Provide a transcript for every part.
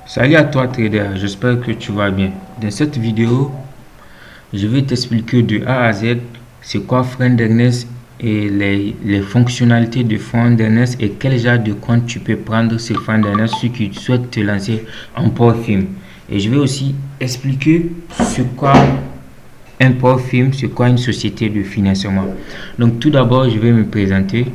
Salut à toi trader, j'espère que tu vas bien. Dans cette vidéo, je vais t'expliquer de A à Z c'est quoi Friend.Ernest et les fonctionnalités de Friend.Ernest et quel genre de compte tu peux prendre sur Friend.Ernest si tu souhaites te lancer en port film. Et je vais aussi expliquer ce quoi un port film, c'est quoi une société de financement. Donc tout d'abord, je vais me présenter.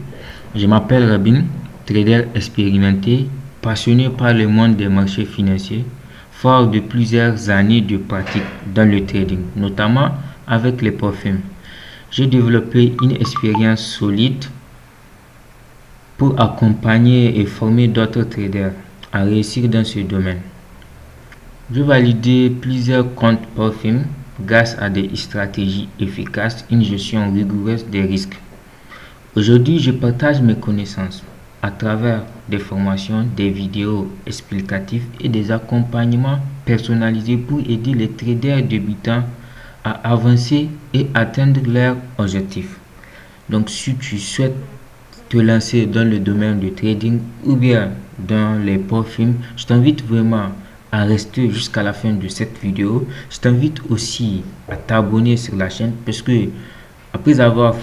Je m'appelle Rabin, trader expérimenté, passionné par le monde des marchés financiers, fort de plusieurs années de pratique dans le trading, notamment avec les ports films. J'ai développé une expérience solide pour accompagner et former d'autres traders à réussir dans ce domaine. J'ai validé plusieurs comptes ports films grâce à des stratégies efficaces, une gestion rigoureuse des risques. Aujourd'hui, je partage mes connaissances à travers des formations, des vidéos explicatives et des accompagnements personnalisés pour aider les traders débutants à avancer et atteindre leurs objectifs. Donc, si tu souhaites te lancer dans le domaine du trading ou bien dans les ports films, je t'invite vraiment à rester jusqu'à la fin de cette vidéo. Je t'invite aussi à t'abonner sur la chaîne parce que après avoir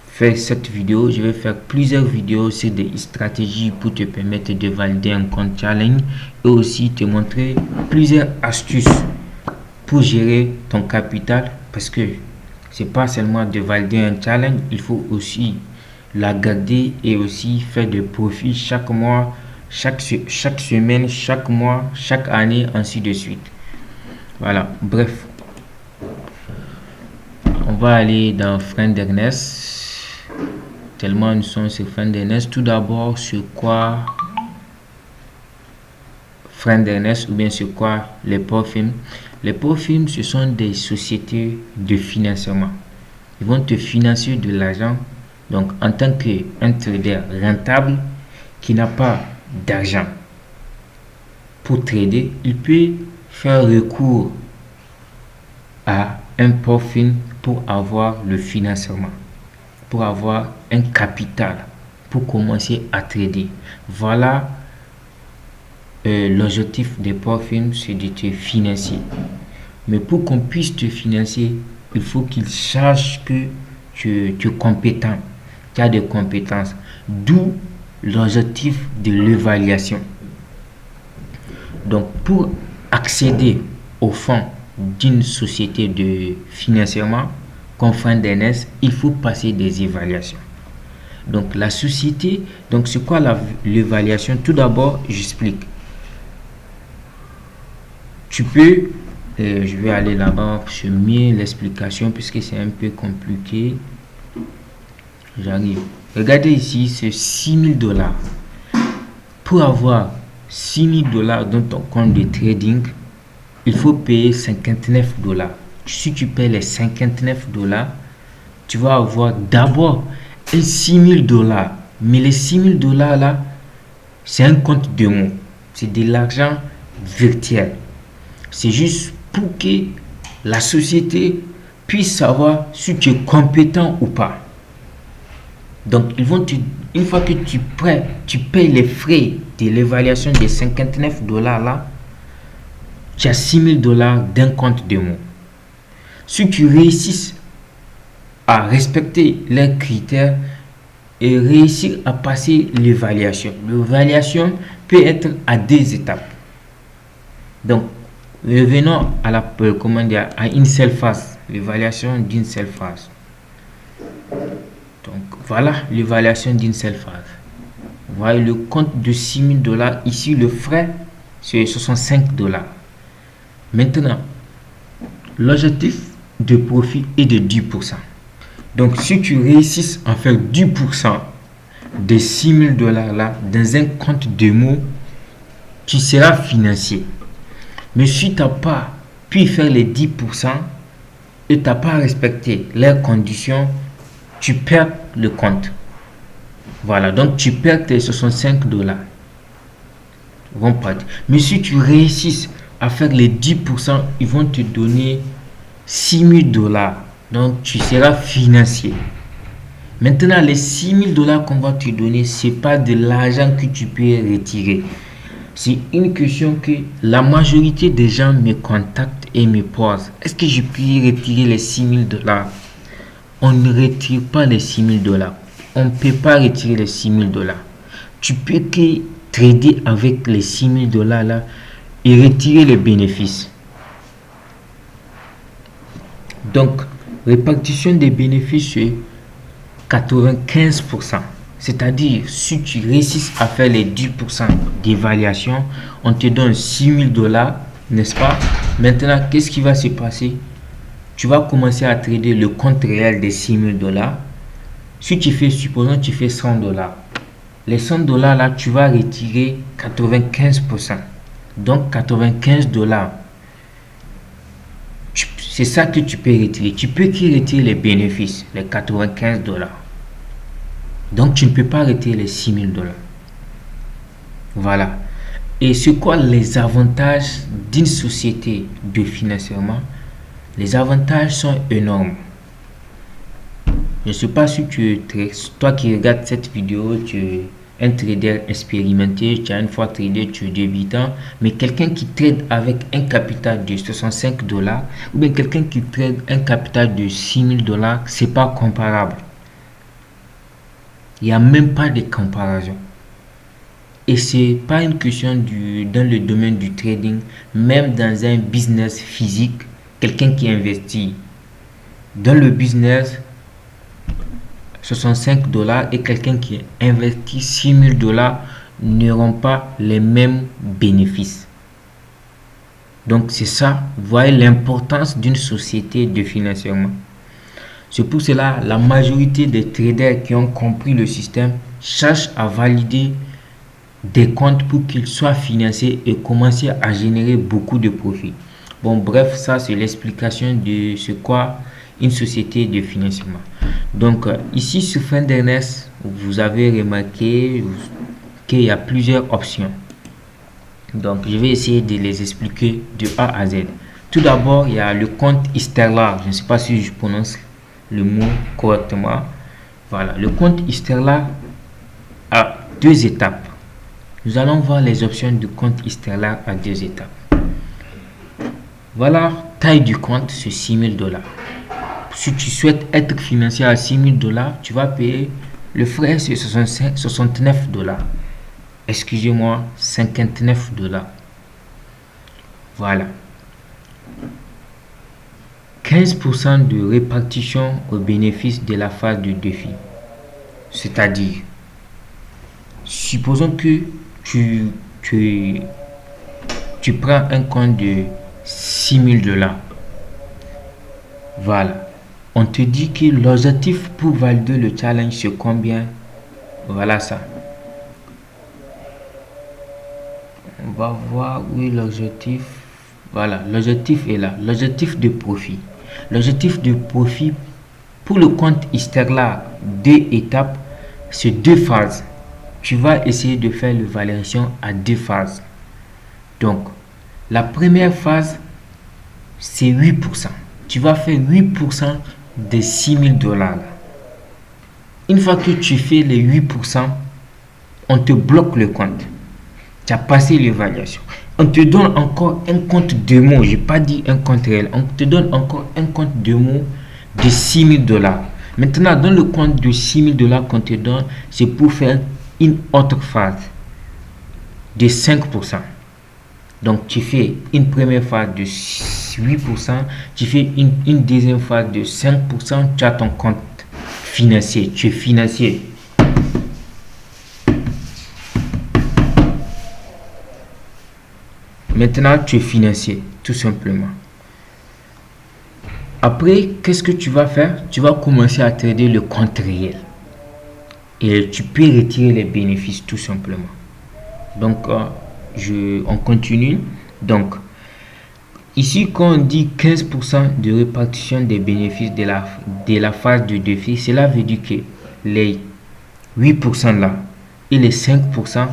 fait cette vidéo, je vais faire plusieurs vidéos sur des stratégies pour te permettre de valider un compte challenge et aussi te montrer plusieurs astuces pour gérer ton capital parce que c'est pas seulement de valider un challenge, il faut aussi la garder et aussi faire des profits chaque mois, chaque semaine, chaque mois, chaque année, ainsi de suite. Voilà, bref. On va aller dans Friend.Ernest. Tellement nous sommes sur Friend.Ernest. Tout d'abord, sur quoi Friend.Ernest ou bien sur quoi les ports films. Les ports films, ce sont des sociétés de financement. Ils vont te financer de l'argent. Donc, en tant qu'un trader rentable qui n'a pas d'argent pour trader, il peut faire recours à un port film pour avoir le financement, pour avoir un capital, pour commencer à trader. Voilà l'objectif des ports films, c'est de te financer. Mais pour qu'on puisse te financer, il faut qu'ils sachent que tu es compétent, tu as des compétences. D'où l'objectif de l'évaluation. Donc, pour accéder au fonds d'une société de financement comme Friend.Ernest, il faut passer des évaluations. Donc, la société, donc c'est quoi l'évaluation? Tout d'abord, j'explique. Tu peux, je vais aller là-bas sur mieux l'explication puisque c'est un peu compliqué. J'arrive. Regardez ici, c'est $6,000. Pour avoir $6,000 dans ton compte de trading, il faut payer $59. Si tu payes les $59, tu vas avoir d'abord un $6,000. Mais les $6,000 là, c'est un compte de mots. C'est de l'argent virtuel. C'est juste pour que la société puisse savoir si tu es compétent ou pas. Donc, une fois que tu payes les frais de l'évaluation des $59 là, tu as $6,000 d'un compte de mots. Si tu réussis à respecter les critères et réussir à passer l'évaluation peut être à 2 étapes. Donc, revenons à une seule phase, l'évaluation d'une seule phase. Donc, voilà l'évaluation d'une seule phase. Vous voyez le compte de $6,000. Ici, le frais, c'est $65. Maintenant, l'objectif de profit est de 10%. Donc, si tu réussis à faire 10% des $6,000 là dans un compte de mots, tu seras financier. Mais si tu n'as pas pu faire les 10% et tu n'as pas respecté les conditions, tu perds le compte. Voilà, donc tu perds tes $65. Mais si tu réussis à faire les 10%, ils vont te donner $6,000. Donc tu seras financier. Maintenant, les $6,000 qu'on va te donner, ce n'est pas de l'argent que tu peux retirer. C'est une question que la majorité des gens me contactent et me posent. Est-ce que je peux retirer les 6 000 $? On ne retire pas les 6 000 $. On ne peut pas retirer les 6 000 $. Tu peux que trader avec les 6 000 $ là et retirer les bénéfices. Donc, répartition des bénéfices, c'est 95%. C'est-à-dire, si tu réussis à faire les 10% d'évaluation, on te donne 6 000 $, n'est-ce pas? Maintenant, qu'est-ce qui va se passer? Tu vas commencer à trader le compte réel des 6 000 $. Si tu fais, supposons tu fais 100 $. Les 100 $ là, tu vas retirer 95%. Donc, 95 $. C'est ça que tu peux retirer. Tu peux que retirer les bénéfices, les 95 $. Donc, tu ne peux pas retirer les 6 000 $. Voilà. Et c'est quoi les avantages d'une société de financement? Les avantages sont énormes. Je ne sais pas si toi qui regardes cette vidéo, tu es un trader expérimenté, tu as une fois tradé, tu es débutant, mais quelqu'un qui trade avec un capital de 65 $, ou bien quelqu'un qui trade un capital de 6 000 $, c'est pas comparable. Il n'y a même pas de comparaison. Et c'est pas une question dans le domaine du trading, même dans un business physique, quelqu'un qui investit dans le business 65 $ et quelqu'un qui investit 6 000 $ n'auront pas les mêmes bénéfices. Donc c'est ça, vous voyez l'importance d'une société de financement. C'est pour cela la majorité des traders qui ont compris le système cherchent à valider des comptes pour qu'ils soient financés et commencer à générer beaucoup de profits. Bon, bref, ça c'est l'explication de ce qu'est une société de financement. Donc ici sur Findernext, vous avez remarqué qu'il y a plusieurs options. Donc je vais essayer de les expliquer de A à Z. Tout d'abord, il y a le compte Sterla. Je ne sais pas si je prononce le mot correctement. Voilà, le compte Sterla a 2 étapes. Nous allons voir les options du compte Sterla à 2 étapes. Voilà, taille du compte, c'est 6 000 $. Si tu souhaites être financé à 6 000 $, tu vas payer le frais, c'est 69 $. Excusez-moi, 59 $. Voilà. 15% de répartition au bénéfice de la phase de défi. C'est-à-dire, supposons que tu prends un compte de 6 000 $. Voilà. On te dit que l'objectif pour valider le challenge, c'est combien? Voilà ça. On va voir où est l'objectif. Voilà, l'objectif est là. L'objectif de profit. L'objectif de profit pour le compte Sterla, 2 étapes, c'est 2 phases. Tu vas essayer de faire l'évaluation à 2 phases. Donc, la première phase, c'est 8%. Tu vas faire 8% des 6 000 $. Une fois que tu fais les 8%, on te bloque le compte. Tu as passé l'évaluation. On te donne encore un compte démo. Je n'ai pas dit un compte réel. On te donne encore un compte démo de 6 000 $. Maintenant, dans le compte de 6 000 $ qu'on te donne, c'est pour faire une autre phase de 5%. Donc, tu fais une première phase de 8%, tu fais une deuxième phase de 5%, tu as ton compte financier, tu es financier. Maintenant, tu es financier, tout simplement. Après, qu'est-ce que tu vas faire? Tu vas commencer à trader le compte réel. Et tu peux retirer les bénéfices, tout simplement. Donc, on continue. Donc, ici, quand on dit 15% de répartition des bénéfices de la phase de défi, cela veut dire que les 8% là et les 5%,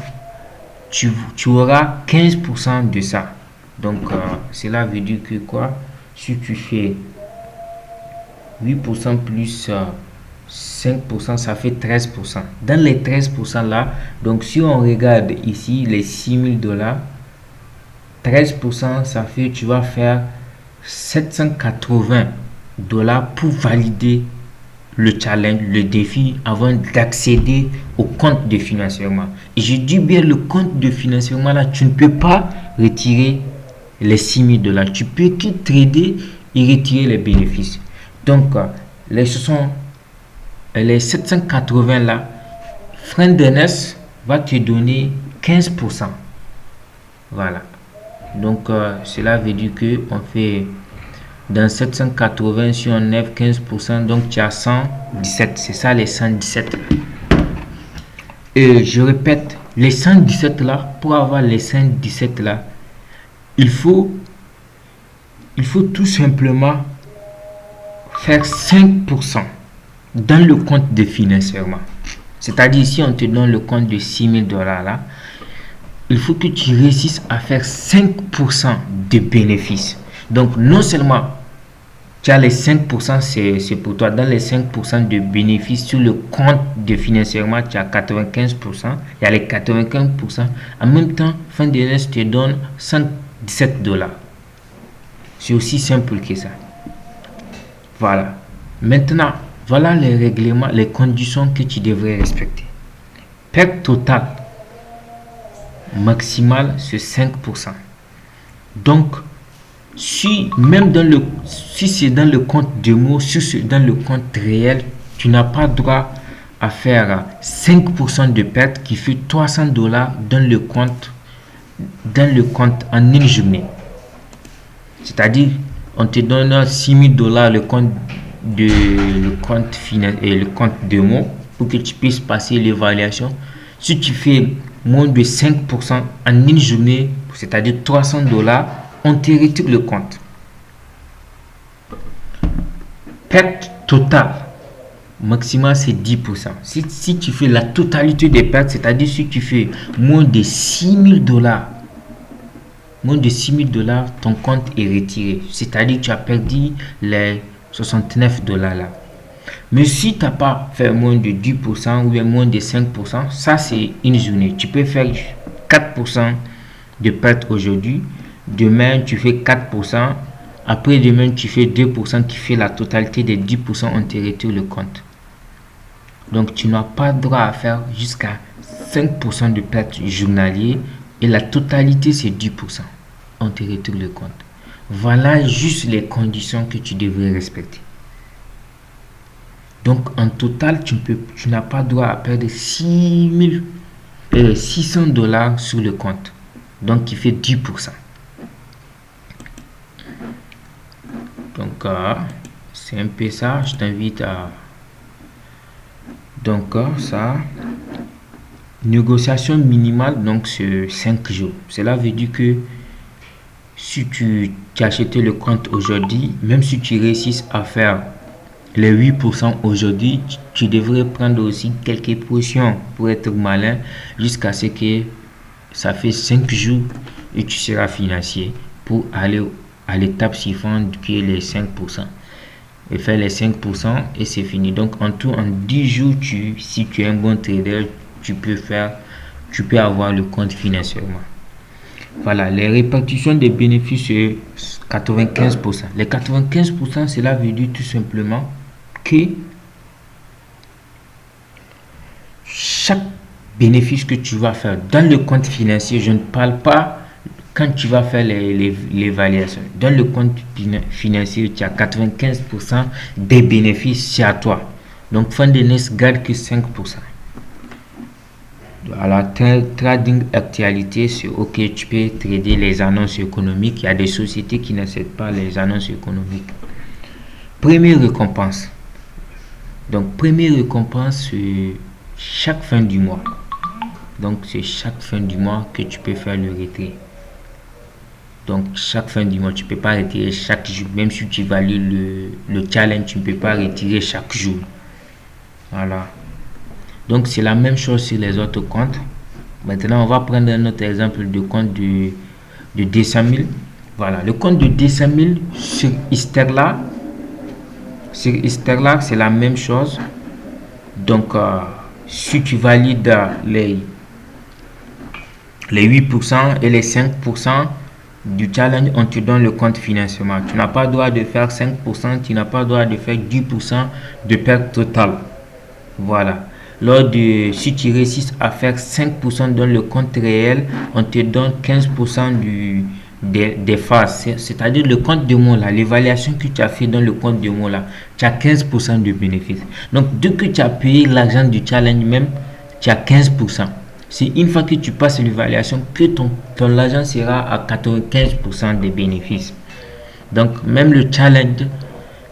tu auras 15% de ça. Donc, cela veut dire que quoi? Si tu fais 8% plus 5%, ça fait 13%. Dans les 13% là, donc si on regarde ici les $6,000, 13%, ça fait, tu vas faire $780 pour valider le challenge, le défi, avant d'accéder au compte de financement. Et je dis bien le compte de financement là, tu ne peux pas retirer les $6,000. Tu peux que trader et retirer les bénéfices. Donc, les 780 là, Friend Ernest va te donner 15%. Voilà. Donc, cela veut dire que on fait dans 780, si on enlève 15%, donc tu as 117. C'est ça les 117. Et je répète, les 117 là, pour avoir les 117 là, il faut tout simplement faire 5% dans le compte de financement. C'est-à-dire, si on te donne le compte de $6,000 là, il faut que tu réussisses à faire 5% de bénéfices. Donc, non seulement tu as les 5%, c'est pour toi. Dans les 5% de bénéfices sur le compte de financement, tu as 95%. Il y a les 95%. En même temps, Friend Ernest te donne $117. C'est aussi simple que ça. Voilà. Maintenant, voilà les règlements, les conditions que tu devrais respecter. Perte totale maximale, c'est 5%. Donc, si c'est dans le compte démo, si c'est dans le compte réel, tu n'as pas droit à faire 5% de perte qui fait $300 dans le compte en une journée. C'est-à-dire, on te donne $6,000 le compte démo pour que tu puisses passer l'évaluation. Si tu fais moins de 5% en une journée, c'est-à-dire $300, on te retire le compte. Perte totale maximum, c'est 10%. Si tu fais la totalité des pertes, c'est-à-dire si tu fais moins de $6,000, ton compte est retiré. C'est-à-dire tu as perdu les $69 là. Mais si tu n'as pas fait moins de 10% ou bien moins de 5%, ça c'est une journée. Tu peux faire 4% de perte aujourd'hui. Demain, tu fais 4%. Après demain, tu fais 2% qui fait la totalité des 10%. On te retire le compte. Donc, tu n'as pas droit à faire jusqu'à 5% de perte journalier. Et la totalité, c'est 10%. On te retire le compte. Voilà juste les conditions que tu devrais respecter. Donc, en total, tu n'as pas droit à perdre $600 sur le compte. Donc, qui fait 10%. Donc, c'est un peu ça. Je t'invite à... Donc, ça... Négociation minimale, donc, c'est 5 jours. Cela veut dire que si tu as acheté le compte aujourd'hui, même si tu réussis à faire les 8% aujourd'hui, tu devrais prendre aussi quelques portions pour être malin jusqu'à ce que ça fait 5 jours et tu seras financier pour aller à l'étape suivante qui est les 5%. Et faire les 5% et c'est fini. Donc en tout, en 10 jours, si tu es un bon trader, tu peux avoir le compte financièrement. Voilà, les répartitions des bénéfices, c'est 95%. Les 95%, cela veut dire tout simplement que chaque bénéfice que tu vas faire dans le compte financier, je ne parle pas quand tu vas faire l'évaluation. Dans le compte financier, tu as 95% des bénéfices, c'est à toi. Donc, Friend Ernest garde que 5%. À la trading actualité, c'est ok, tu peux trader les annonces économiques. Il y a des sociétés qui n'acceptent pas les annonces économiques. Première récompense. Donc, première récompense, c'est chaque fin du mois. Donc, c'est chaque fin du mois que tu peux faire le retrait. Donc, chaque fin du mois, tu ne peux pas retirer chaque jour. Même si tu valides le challenge, tu ne peux pas retirer chaque jour. Voilà. Donc, c'est la même chose sur les autres comptes. Maintenant, on va prendre un autre exemple de compte de 200 000. Voilà. Le compte de 200 000 sur Sterla. Sur Sterla, c'est la même chose. Donc, si tu valides les 8% et les 5% du challenge, on te donne le compte financement. Tu n'as pas le droit de faire 5%, tu n'as pas le droit de faire 10% de perte totale. Voilà. Si tu réussis à faire 5% dans le compte réel, on te donne 15% des phases. C'est-à-dire le compte de mots là, l'évaluation que tu as fait dans le compte de mots là, tu as 15% de bénéfice. Donc, dès que tu as payé l'argent du challenge même, tu as 15%. C'est une fois que tu passes l'évaluation que ton argent sera à 95% des bénéfices. Donc, même le challenge,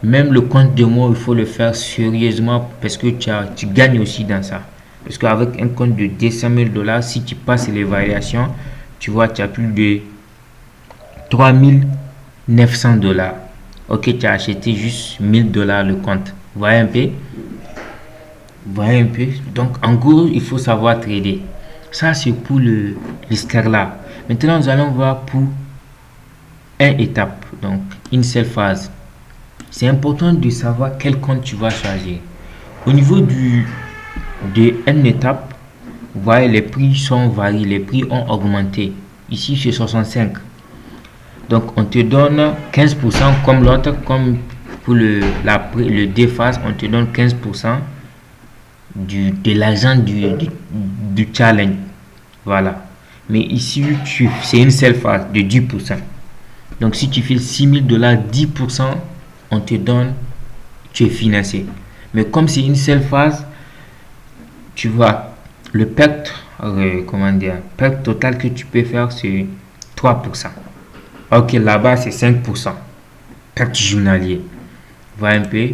même le compte de mots, il faut le faire sérieusement parce que tu gagnes aussi dans ça. Parce qu'avec un compte de 200 000 dollars, si tu passes l'évaluation, tu vois, tu as plus de 3 900 dollars. Ok, tu as acheté juste 1000 dollars le compte. Voyez un peu? Voyez un peu? Donc, en gros, il faut savoir trader. Ça, c'est pour l'histoire là. Maintenant, nous allons voir pour une étape, donc une seule phase. C'est important de savoir quel compte tu vas choisir. Au niveau de une étape, vous voyez, les prix sont variés, les prix ont augmenté. Ici, c'est 65. Donc, on te donne 15% comme l'autre, comme pour le déphase, on te donne 15% de l'argent du challenge. Voilà. Mais ici, c'est une seule phase de 10%. Donc, si tu fais 6 000 dollars, 10%, on te donne, tu es financé. Mais comme c'est une seule phase, tu vois, le perte, perte totale que tu peux faire, c'est 3%. Ok, là-bas, c'est 5%. Perte journalier. Voilà un peu.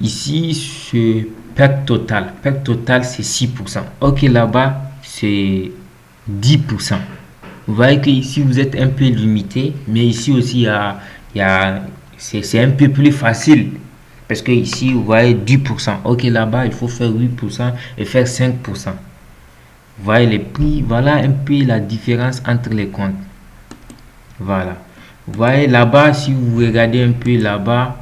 Ici, c'est perte totale. Perte totale, c'est 6%. Ok, là-bas, c'est 10%. Vous voyez que ici, vous êtes un peu limité. Mais ici aussi, c'est un peu plus facile. Parce que ici, vous voyez 10%. Ok, là-bas, il faut faire 8% et faire 5%. Vous voyez les prix. Voilà un peu la différence entre les comptes. Voilà. Vous voyez là-bas, si vous regardez un peu là-bas,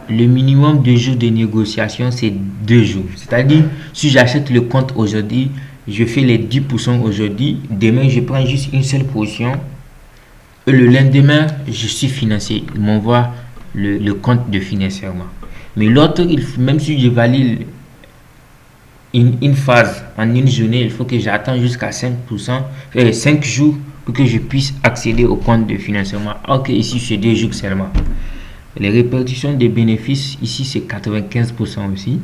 le minimum de jours de négociation, c'est 2 jours. C'est-à-dire, si j'achète le compte aujourd'hui, je fais les 10% aujourd'hui. Demain, je prends juste une seule portion. Et le lendemain, je suis financé. Il m'envoie le compte de financement. Mais l'autre, même si je valide une phase en une journée, il faut que j'attende jusqu'à 5%, 5 jours pour que je puisse accéder au compte de financement. Ok, ici, c'est 2 jours seulement. Les répartitions des bénéfices, ici, c'est 95% aussi.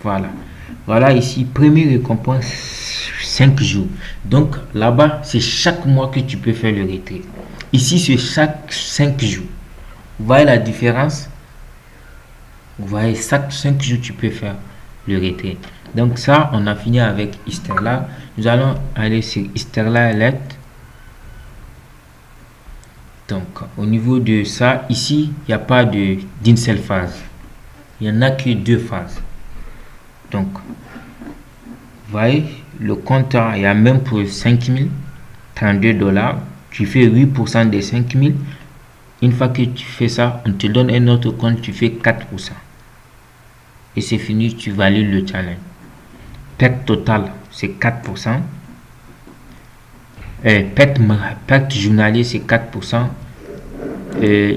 Voilà. Voilà, ici, première récompense, 5 jours. Donc, là-bas, c'est chaque mois que tu peux faire le retrait. Ici, c'est chaque 5 jours. Vous voyez la différence? Vous voyez, chaque 5 jours, tu peux faire le retrait. Donc, ça, on a fini avec Isterla. Nous allons aller sur Isterla Elect. Donc, au niveau de ça, ici, il n'y a pas d'une seule phase. Il n'y en a que 2 phases. Donc, vous voyez, le compteur, il y a même pour 5 032 dollars. Tu fais 8% des 5 000. Une fois que tu fais ça, on te donne un autre compte, tu fais 4%. Et c'est fini, tu valides le challenge. Perte totale, c'est 4%. Perte journalier, c'est 4%.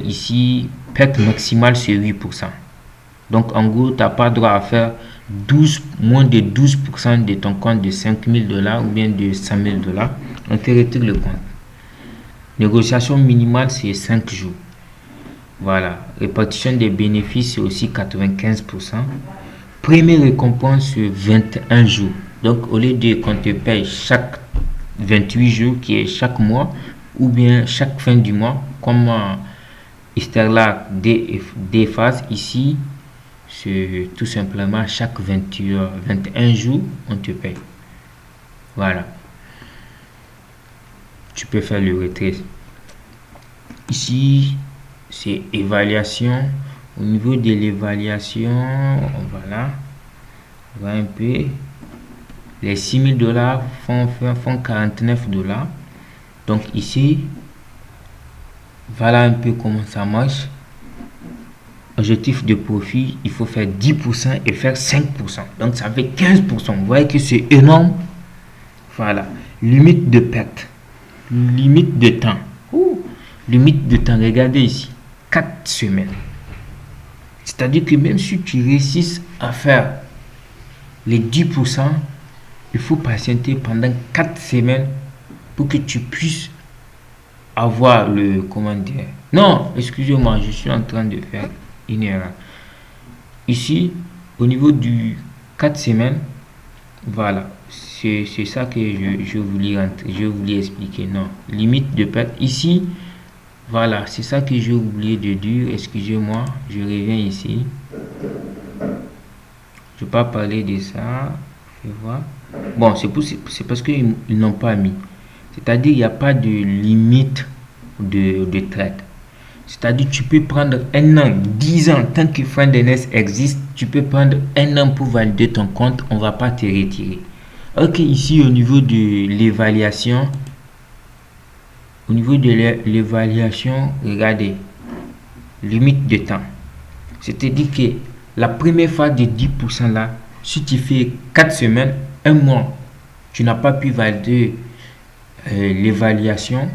Ici, perte maximale, c'est 8%. Donc, en gros, tu n'as pas droit à faire moins de 12% de ton compte de 5 000 dollars ou bien de 100 000 dollars. On te retire le compte. Négociation minimale, c'est 5 jours. Voilà. Répartition des bénéfices, c'est aussi 95%. Première récompense, c'est 21 jours. Donc, au lieu de qu'on te paye chaque 28 jours, qui est chaque mois, ou bien chaque fin du mois, comme Isterla déphase ici, c'est tout simplement chaque 21 jours, on te paye. Voilà. Tu peux faire le retrait. Ici, c'est évaluation. Au niveau de l'évaluation, voilà. On va un peu. Les 6 000 dollars font 49 dollars. Donc ici, voilà un peu comment ça marche. objectif de profit, il faut faire 10% et faire 5%. Donc ça fait 15%. Vous voyez que c'est énorme. Voilà. Limite de perte. Limite de temps. Limite de temps, regardez ici. 4 semaines. C'est-à-dire que même si tu réussis à faire les 10%, il faut patienter pendant 4 semaines pour que tu puisses avoir le, comment dire, non, excusez-moi, je suis en train de faire une erreur. Ici, au niveau du 4 semaines, voilà, c'est ça que je voulais expliquer. Non, limite de perte. Ici, voilà, c'est ça que j'ai oublié de dire. Excusez-moi, je reviens ici. Je ne vais pas parler de ça. Je vais voir. Bon, c'est parce qu'ils n'ont pas mis. C'est-à-dire, il n'y a pas de limite de traite. C'est-à-dire, tu peux prendre 1 an, 10 ans, tant que FriendNS existe, tu peux prendre 1 an pour valider ton compte, on ne va pas te retirer. Ok, ici, au niveau de l'évaluation, regardez, limite de temps. C'est-à-dire que la première phase de 10% là, si tu fais 4 semaines, 1 mois, tu n'as pas pu valider l'évaluation,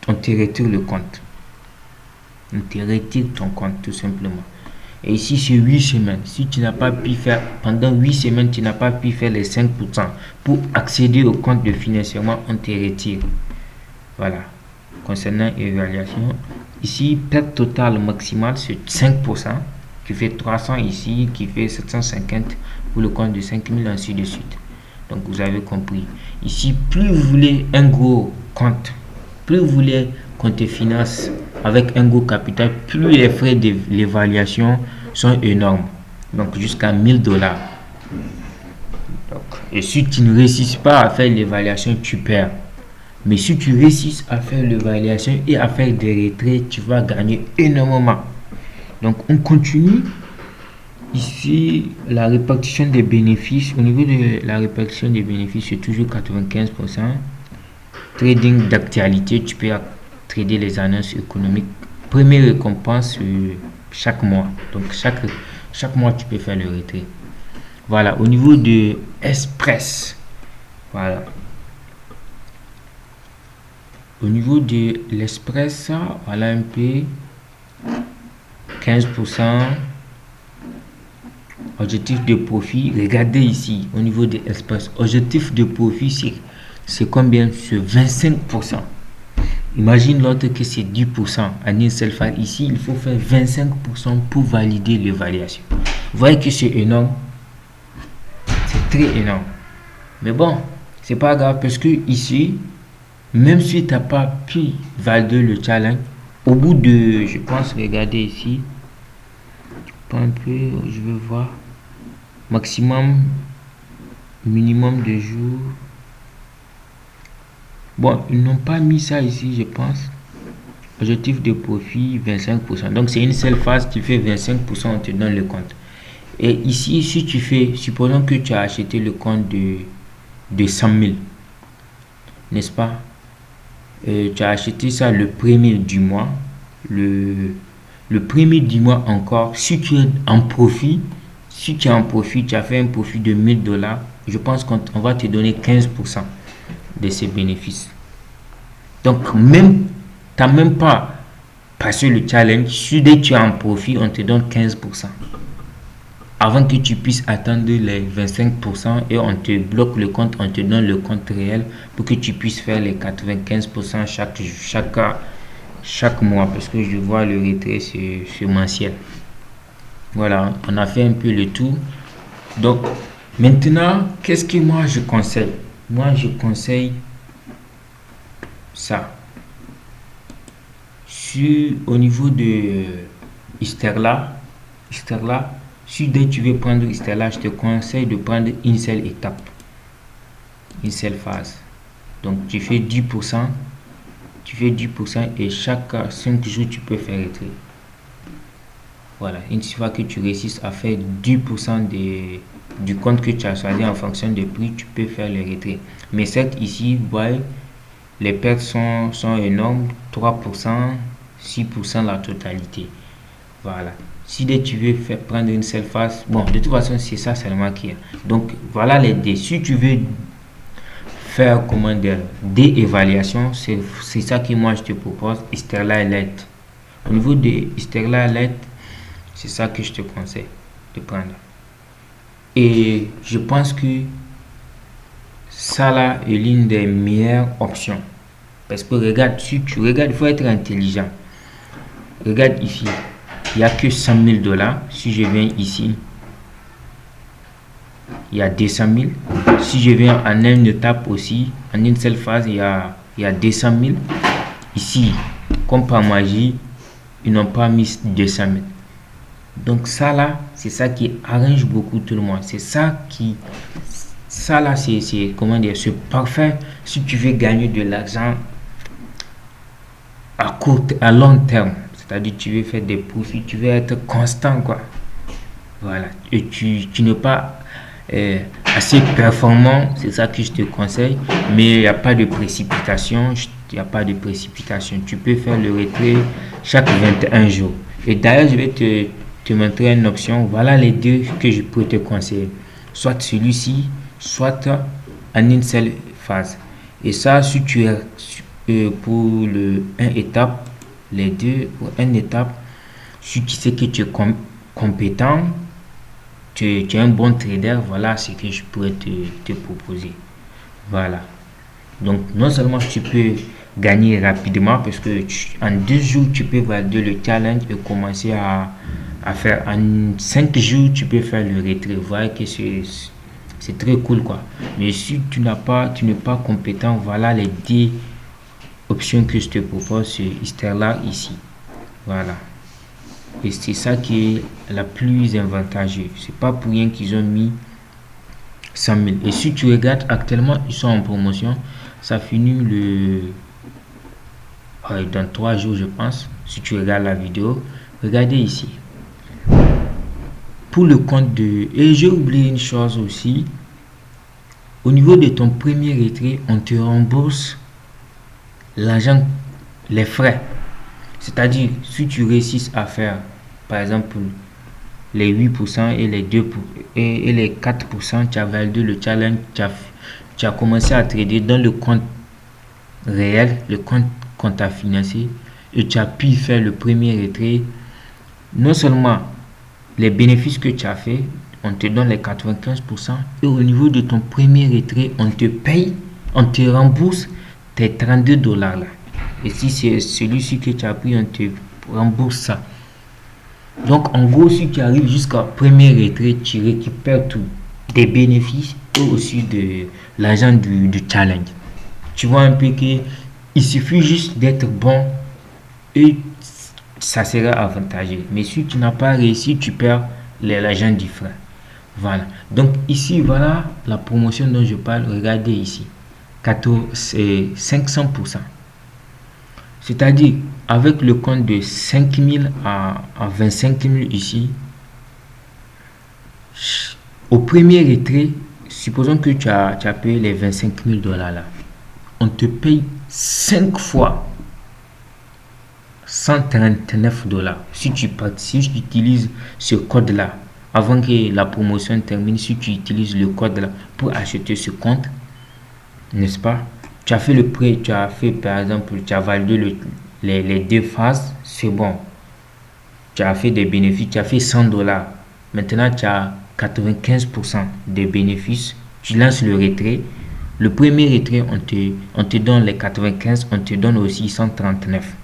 on te retire le compte. On te retire ton compte tout simplement. Et ici, c'est 8 semaines. Si tu n'as pas pu faire, pendant 8 semaines, tu n'as pas pu faire les 5% pour accéder au compte de financement, on te retire. Voilà. Concernant l'évaluation, ici, perte totale maximale, c'est 5%, qui fait 300 ici, qui fait 750 pour le compte de 5000, ainsi de suite. Donc, vous avez compris. Ici, plus vous voulez un gros compte, plus vous voulez qu'on te finance avec un gros capital, plus les frais de l'évaluation sont énormes. Donc, jusqu'à $1000. Et si tu ne réussis pas à faire l'évaluation, tu perds. Mais si tu réussis à faire l'évaluation et à faire des retraits, tu vas gagner énormément. Donc, on continue. Ici, la répartition des bénéfices. Au niveau de la répartition des bénéfices, c'est toujours 95%. Trading d'actualité, tu peux trader les annonces économiques. Première récompense chaque mois. Donc, chaque mois, tu peux faire le retrait. Voilà, au niveau de Express. Voilà. Au niveau de l'Express, voilà un peu 15%. Objectif de profit, regardez ici au niveau de l'Express. Objectif de profit, c'est combien? C'est 25%. Imagine l'autre que c'est 10% à une seule phase. Ici, il faut faire 25% pour valider l'évaluation. Vous voyez que c'est énorme. C'est très énorme. Mais bon, c'est pas grave parce que ici, même si tu n'as pas pu valider le challenge, au bout de, je pense, regardez ici, un peu, je vais voir, maximum, minimum de jours. Bon, ils n'ont pas mis ça ici, je pense. Objectif de profit, 25%. Donc, c'est une seule phase, tu fais 25%, on te donne le compte. Et ici, si tu fais, supposons que tu as acheté le compte de 100 000, n'est-ce pas? Tu as acheté ça le premier du mois, le premier du mois encore. Si tu es en profit, tu as fait un profit de $1000, je pense qu'on va te donner 15% de ces bénéfices. Donc, même, tu n'as même pas passé le challenge. Si dès que tu es en profit, on te donne 15%. Avant que tu puisses atteindre les 25% et on te bloque le compte, on te donne le compte réel pour que tu puisses faire les 95% chaque mois, parce que je vois le retrait c'est mensuel. Voilà, on a fait un peu le tour. Donc, maintenant, qu'est-ce que moi je conseille? Moi, je conseille ça. Au niveau de Sterla, si dès tu veux prendre Sterla, je te conseille de prendre une seule étape, une seule phase. Donc, tu fais 10%, et chaque 5 jours, tu peux faire retrait. Voilà, une fois que tu réussis à faire 10% du compte que tu as choisi en fonction des prix, tu peux faire le retrait. Mais certes, ici, vous voyez, les pertes sont énormes, 3%, 6% la totalité. Voilà. Si dès tu veux faire prendre une seule phase, bon, de toute façon, c'est ça seulement qu'il y a. Donc, voilà les dés. Si tu veux faire, comment dire, des évaluations, c'est ça que moi je te propose, Sterlite. Au niveau de Sterlite, c'est ça que je te conseille de prendre. Et je pense que ça là est l'une des meilleures options. Parce que regarde, si tu regardes, il faut être intelligent. Regarde ici, il n'y a que 100 000 $. Si je viens ici, il y a 200 000. Si je viens en une étape aussi, en une seule phase, il y a 200 000. Ici, comme par magie, ils n'ont pas mis 200 000. Donc ça là, c'est ça qui arrange beaucoup tout le monde. C'est ça qui... Ça là, c'est comment dire, c'est parfait si tu veux gagner de l'argent à long terme. C'est-à-dire tu veux faire des profits, tu veux être constant, quoi. Voilà. Et tu n'es pas assez performant, c'est ça que je te conseille. Mais il n'y a pas de précipitation. Il n'y a pas de précipitation. Tu peux faire le retrait chaque 21 jours. Et d'ailleurs, je vais te montrer une option. Voilà les deux que je peux te conseiller. Soit celui-ci, soit en une seule phase. Et ça, si tu es pour le 1 étape, les deux pour 1 étape, si tu sais que tu es compétent, tu es un bon trader, voilà ce que je pourrais te proposer. Voilà. Donc, non seulement tu peux gagner rapidement, parce que en 2 jours, tu peux valider le challenge et commencer à faire. En 5 jours, tu peux faire le retrait. Vous voyez que c'est très cool, quoi. Mais si tu n'es pas compétent, voilà les 10 options que je te propose sur Sterla ici. Voilà. Et c'est ça qui est la plus avantageuse. C'est pas pour rien qu'ils ont mis 100 000. Et si tu regardes, actuellement, ils sont en promotion. Ça finit dans 3 jours, je pense. Si tu regardes la vidéo, regardez ici. Pour le compte de... Et j'ai oublié une chose aussi. Au niveau de ton premier retrait, on te rembourse l'argent, les frais. C'est-à-dire, si tu réussis à faire, par exemple, les 8% et les 2% et les 4%, tu as validé le challenge, tu as commencé à trader dans le compte réel, le compte qu'on t'a financé, et tu as pu faire le premier retrait. Non seulement les bénéfices que tu as fait, on te donne les 95%, et au niveau de ton premier retrait, on te paye, on te rembourse tes 32 $ là. Et si c'est celui-ci que tu as pris, on te rembourse ça. Donc, en gros, si tu arrives jusqu'à premier retrait, tu récupères tout, des bénéfices et aussi de l'argent du challenge. Tu vois un peu qu'il suffit juste d'être bon et ça sera avantageux. Mais si tu n'as pas réussi, tu perds l'argent du frein. Voilà. Donc, ici, voilà la promotion dont je parle. Regardez ici. 500%. C'est-à-dire, avec le compte de 5 000 à 25 000 ici, au premier retrait, supposons que tu as payé les 25 000 $ là, on te paye 5 fois 139 $. Si tu utilises ce code-là, avant que la promotion termine, si tu utilises le code-là pour acheter ce compte, n'est-ce pas? Tu as fait le prêt, tu as fait par exemple, tu as validé les 2 phases, c'est bon. Tu as fait des bénéfices, tu as fait 100 $. Maintenant, tu as 95% des bénéfices. Tu lances le retrait. Le premier retrait, on te donne les 95, on te donne aussi 139.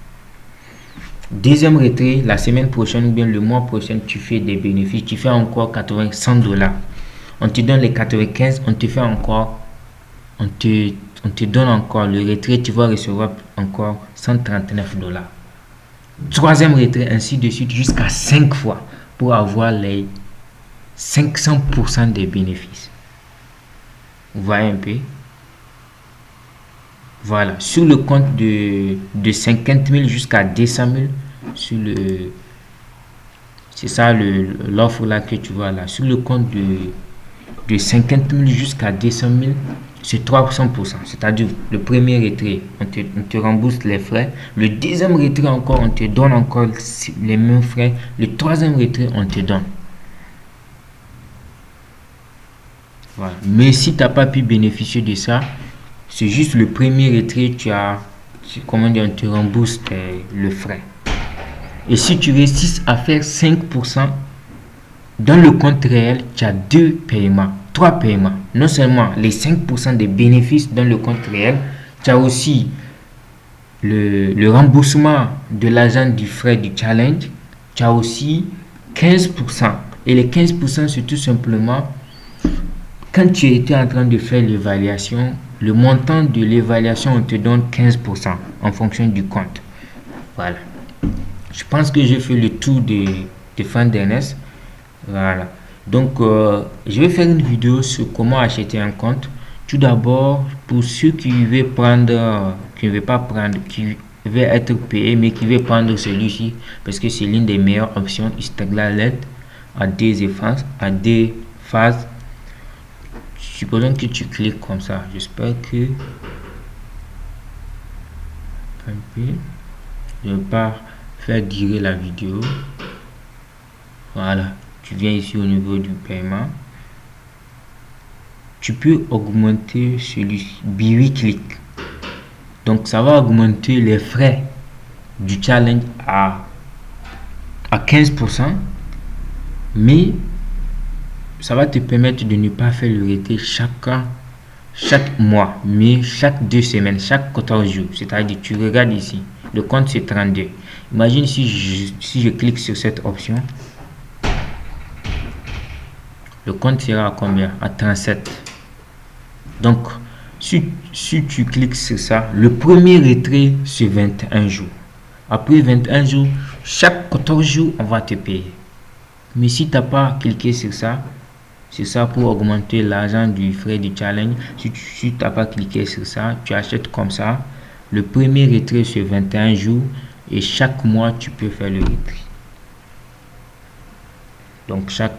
Deuxième retrait, la semaine prochaine ou bien le mois prochain, tu fais des bénéfices, tu fais encore 100 $. On te donne les 95, on te fait encore, on te donne encore le retrait, tu vas recevoir encore 139 $. Troisième retrait, ainsi de suite, jusqu'à 5 fois pour avoir les 500% des bénéfices. Vous voyez un peu? Voilà, sur le compte de 50 000 jusqu'à 200 000, c'est ça l'offre là que tu vois là. Sur le compte de 50 000 jusqu'à 200 000, c'est 300%. C'est-à-dire, le premier retrait, on te rembourse les frais. Le deuxième retrait encore, on te donne encore les mêmes frais. Le troisième retrait, on te donne. Voilà. Mais si tu n'as pas pu bénéficier de ça, c'est juste le premier retrait, comment dire, on te rembourse le frais. Et si tu réussis à faire 5%, dans le compte réel, tu as 3 paiements. Non seulement les 5% des bénéfices dans le compte réel, tu as aussi le remboursement de l'argent du frais du challenge, tu as aussi 15%. Et les 15%, c'est tout simplement quand tu étais en train de faire l'évaluation, le montant de l'évaluation, on te donne 15% en fonction du compte. Voilà. Je pense que j'ai fait le tour des fonds d'Ernest. Voilà. Donc, je vais faire une vidéo sur comment acheter un compte. Tout d'abord, pour ceux qui veulent prendre, qui ne veulent pas prendre, qui veulent être payés, mais qui veulent prendre celui-ci, parce que c'est l'une des meilleures options. Instagram l'aide à deux phases. Supposons que tu cliques comme ça. J'espère que je ne vais pas faire durer la vidéo. Voilà. Tu viens ici au niveau du paiement. Tu peux augmenter celui-ci, 8 clics. Donc ça va augmenter les frais du challenge à 15%. Mais ça va te permettre de ne pas faire le retrait chaque mois, mais chaque 2 semaines, chaque 14 jours. C'est-à-dire, tu regardes ici, le compte c'est 32. Imagine si je clique sur cette option, le compte sera à combien? À 37. Donc, si tu cliques sur ça, le premier retrait c'est 21 jours. Après 21 jours, chaque 14 jours, on va te payer. Mais si tu n'as pas cliqué sur ça, c'est ça pour augmenter l'argent du frais du challenge. Si tu n'as pas cliqué sur ça, tu achètes comme ça. Le premier retrait c'est 21 jours et chaque mois tu peux faire le retrait. Donc chaque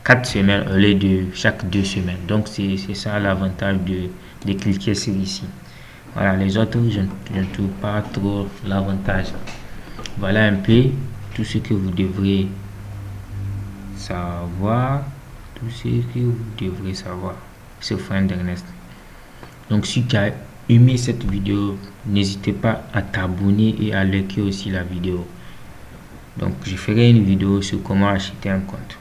4 semaines au lieu de chaque 2 semaines. Donc c'est ça l'avantage de cliquer sur ici. Voilà, les autres je ne trouve pas trop l'avantage. Voilà un peu tout ce que vous devrez savoir. Tout ce que vous devrez savoir sur Fonds d'Ernest. Donc si tu as aimé cette vidéo, n'hésitez pas à t'abonner et à liker aussi la vidéo. Donc je ferai une vidéo sur comment acheter un compte.